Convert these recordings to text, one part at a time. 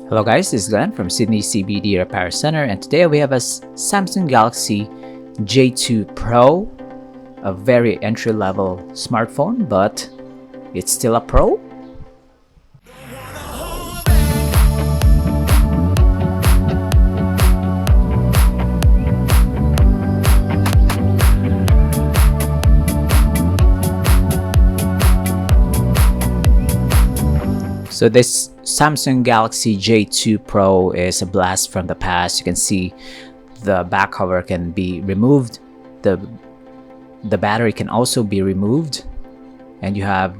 Hello guys, this is Glenn from Sydney CBD Repair Centre, and today we have a Samsung Galaxy J2 Pro, a very entry-level smartphone, but it's still a Pro. So this Samsung Galaxy J2 Pro is a blast from the past. You can see the back cover can be removed. The battery can also be removed. And you have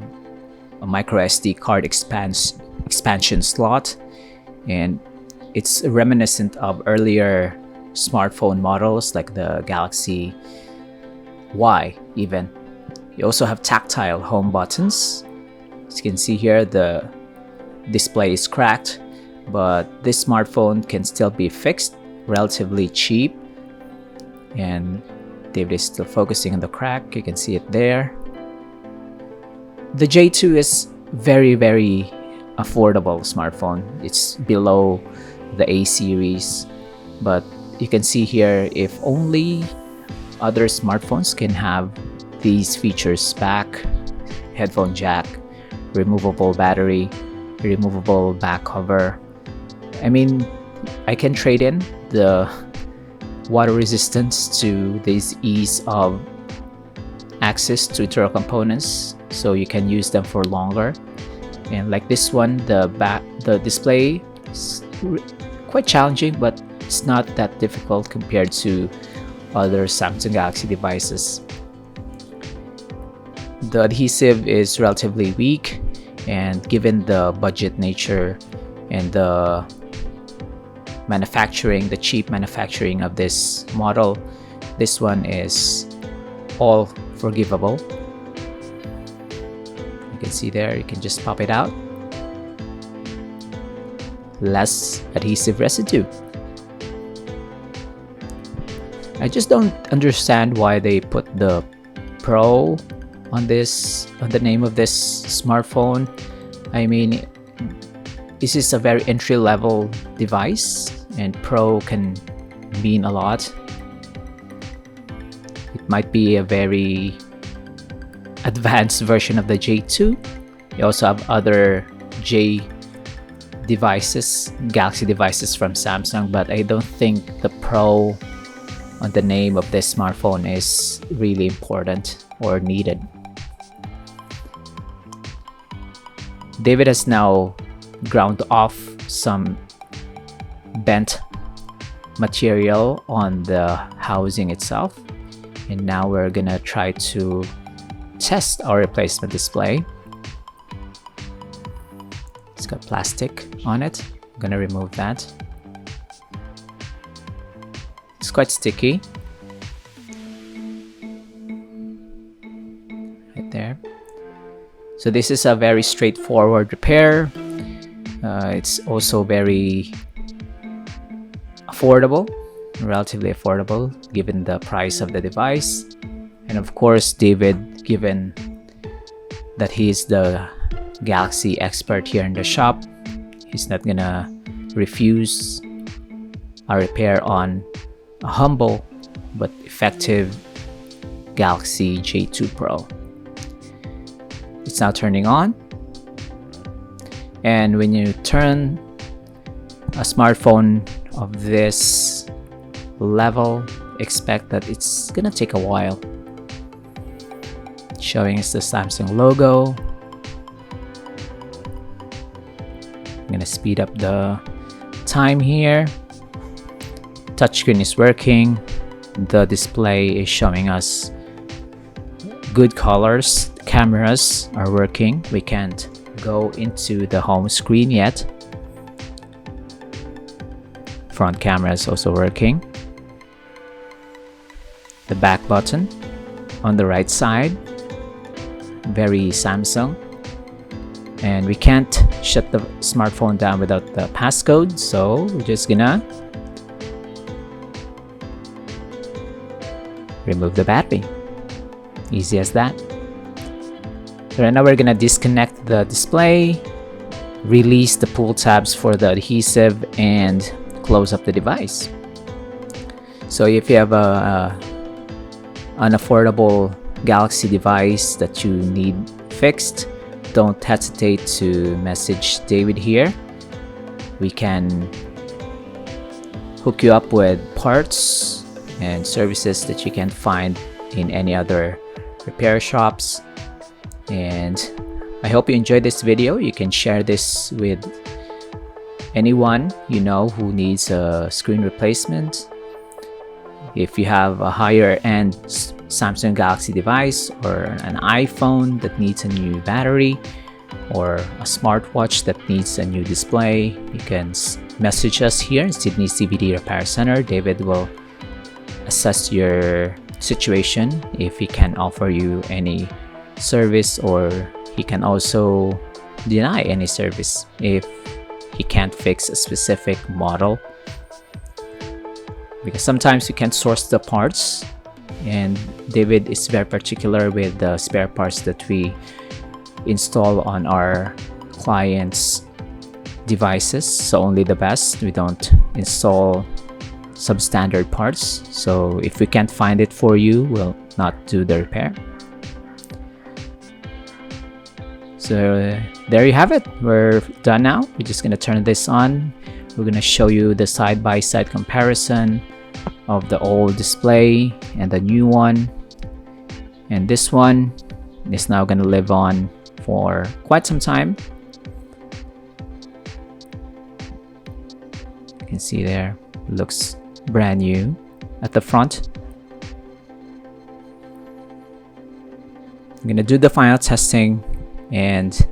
a micro SD card expansion slot. And it's reminiscent of earlier smartphone models like the Galaxy Y even. You also have tactile home buttons. As you can see here, the display is cracked, but this smartphone can still be fixed, relatively cheap. And David is still focusing on the crack. You can see it there. The J2 is very affordable smartphone. It's below the A series, but you can see here, if only other smartphones can have these features back: headphone jack, removable battery, removable back cover. I mean, I can trade in the water resistance to this ease of access to internal components, so you can use them for longer. And like this one, the display is quite challenging, but it's not that difficult compared to other Samsung Galaxy devices. The adhesive is relatively weak, and given the budget nature and the cheap manufacturing of this model, this one is all forgivable. You can see there, you can just pop it out. Less adhesive residue. I just don't understand why they put the Pro on the name of this smartphone. I mean, this is a very entry-level device, and Pro can mean a lot. It might be a very advanced version of the J2. You also have other Galaxy devices from Samsung, but I don't think the Pro on the name of this smartphone is really important or needed. David has now ground off some bent material on the housing itself, and now we're gonna try to test our replacement display. It's got plastic on it. I'm gonna remove that. It's quite sticky right there. So this is a very straightforward repair. It's also very affordable, relatively affordable given the price of the device. And of course, David, given that he's the Galaxy expert here in the shop, he's not gonna refuse a repair on a humble but effective Galaxy J2 Pro. It's now turning on, and when you turn a smartphone of this level, expect that it's gonna take a while. Showing us the Samsung logo. I'm gonna speed up the time here. Touchscreen is working. The display is showing us good colors. Cameras are working. We can't go into the home screen yet. Front camera is also working. The back button on the right side, very Samsung. And we can't shut the smartphone down without the passcode, so we're just gonna remove the battery. Easy as that. So right now we're gonna disconnect the display, release the pull tabs for the adhesive and close up the device. So if you have an affordable Galaxy device that you need fixed, don't hesitate to message David here. We can hook you up with parts and services that you can find in any other repair shops. And I hope you enjoyed this video. You can share this with anyone you know who needs a screen replacement. If you have a higher end Samsung Galaxy device or an iPhone that needs a new battery or a smartwatch that needs a new display, you can message us here in Sydney CBD Repair Centre. David will assess your situation if he can offer you any service, or he can also deny any service if he can't fix a specific model, because sometimes you can't source the parts, and David is very particular with the spare parts that we install on our clients' devices. So only the best. We don't install substandard parts. So if we can't find it for you, we'll not do the repair. So there you have it. We're done now. We're just going to turn this on. We're going to show you the side-by-side comparison of the old display and the new one. And this one is now going to live on for quite some time. You can see there, looks brand new at the front. I'm going to do the final testing and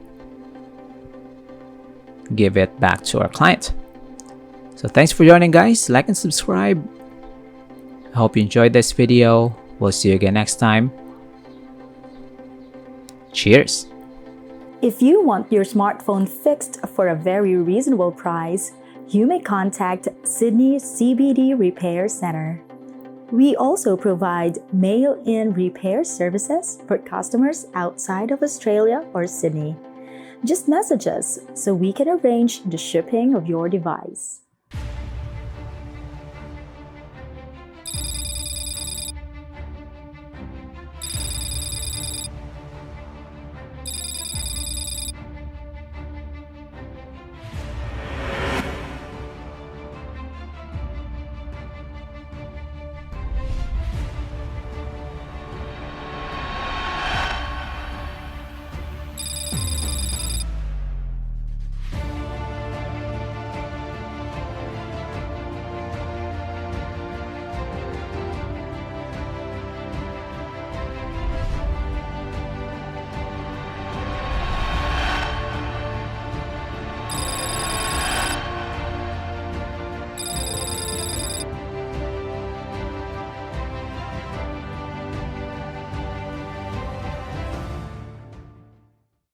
give it back to our client. So thanks for joining, guys. Like and subscribe. I hope you enjoyed this video. We'll see you again next time. Cheers. If you want your smartphone fixed for a very reasonable price, you may contact Sydney CBD Repair Centre. We also provide mail-in repair services for customers outside of Australia or Sydney. Just message us so we can arrange the shipping of your device.